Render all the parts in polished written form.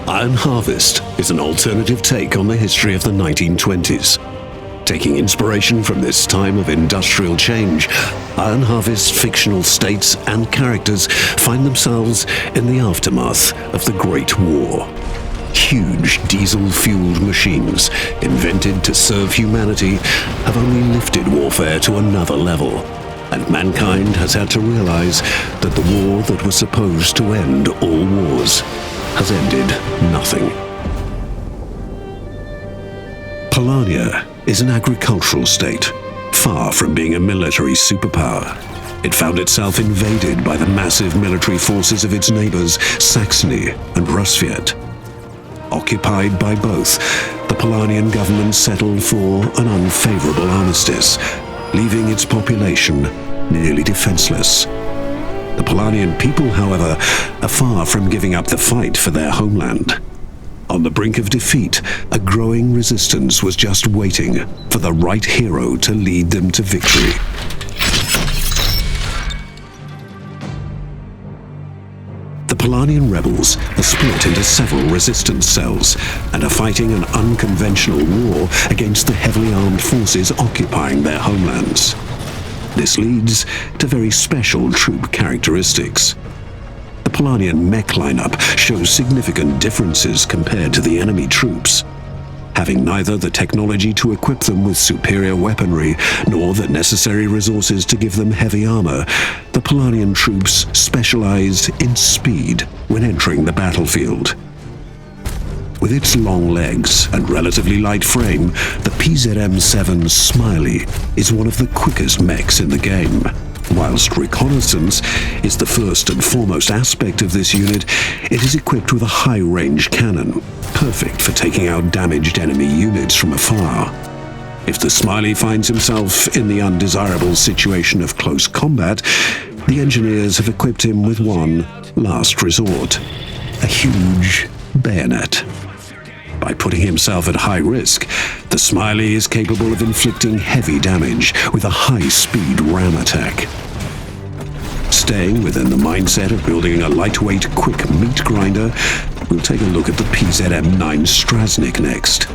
Iron Harvest is an alternative take on the history of the 1920s. Taking inspiration from this time of industrial change, Iron Harvest's fictional states and characters find themselves in the aftermath of the Great War. Huge diesel-fueled machines, invented to serve humanity, have only lifted warfare to another level, and mankind has had to realize that the war that was supposed to end all wars has ended nothing. Polania is an agricultural state, far from being a military superpower. It found itself invaded by the massive military forces of its neighbors, Saxony and Rusviet. Occupied by both, the Polanian government settled for an unfavorable armistice, leaving its population nearly defenseless. The Polanian people, however, are far from giving up the fight for their homeland. On the brink of defeat, a growing resistance was just waiting for the right hero to lead them to victory. The Polanian rebels are split into several resistance cells and are fighting an unconventional war against the heavily armed forces occupying their homelands. This leads to very special troop characteristics. The Polanian mech lineup shows significant differences compared to the enemy troops. Having neither the technology to equip them with superior weaponry nor the necessary resources to give them heavy armor, the Polanian troops specialized in speed when entering the battlefield. With its long legs and relatively light frame, the PZM-7 Smiley is one of the quickest mechs in the game. Whilst reconnaissance is the first and foremost aspect of this unit, it is equipped with a high-range cannon, perfect for taking out damaged enemy units from afar. If the Smiley finds himself in the undesirable situation of close combat, the engineers have equipped him with one last resort: a huge bayonet. By putting himself at high risk, the Smiley is capable of inflicting heavy damage with a high-speed ram attack. Staying within the mindset of building a lightweight, quick meat grinder, we'll take a look at the PZM-9 Strasnik next.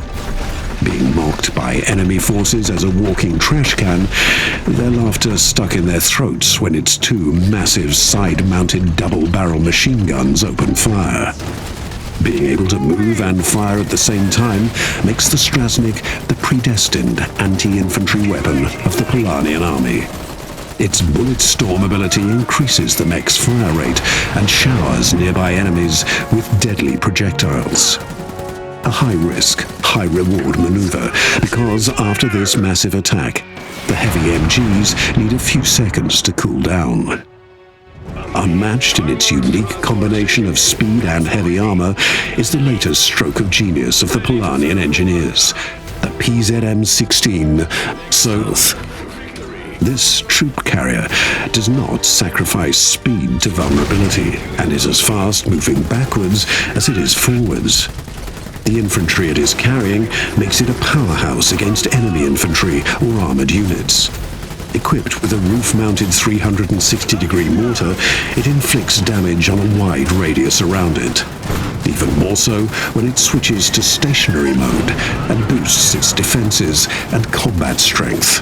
Being mocked by enemy forces as a walking trash can, their laughter stuck in their throats when its two massive side-mounted double-barrel machine guns open fire. Being able to move and fire at the same time makes the Strasnik the predestined anti-infantry weapon of the Polanian army. Its bullet storm ability increases the mech's fire rate and showers nearby enemies with deadly projectiles. A high-risk, high-reward maneuver, because after this massive attack, the heavy MGs need a few seconds to cool down. Unmatched in its unique combination of speed and heavy armor is the latest stroke of genius of the Polanian engineers, the PZM-16 Soth. This troop carrier does not sacrifice speed to vulnerability and is as fast moving backwards as it is forwards. The infantry it is carrying makes it a powerhouse against enemy infantry or armored units. Equipped with a roof-mounted 360-degree mortar, it inflicts damage on a wide radius around it. Even more so when it switches to stationary mode and boosts its defenses and combat strength.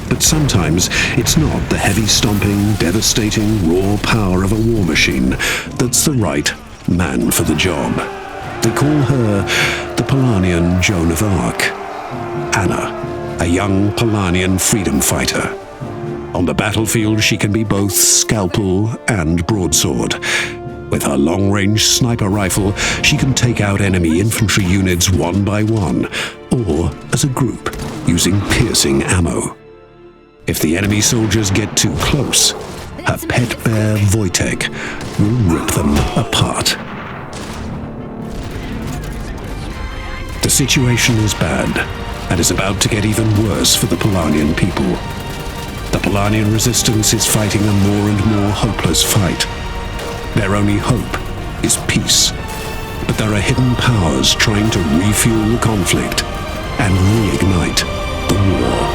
But sometimes it's not the heavy-stomping, devastating, raw power of a war machine that's the right man for the job. They call her the Polanian Joan of Arc, Anna, a young Polanian freedom fighter. On the battlefield, she can be both scalpel and broadsword. With her long-range sniper rifle, she can take out enemy infantry units one by one, or as a group, using piercing ammo. If the enemy soldiers get too close, her pet bear Wojtek will rip them apart. The situation is bad, and is about to get even worse for the Polanian people. The Polanian resistance is fighting a more and more hopeless fight. Their only hope is peace, but there are hidden powers trying to refuel the conflict and reignite the war.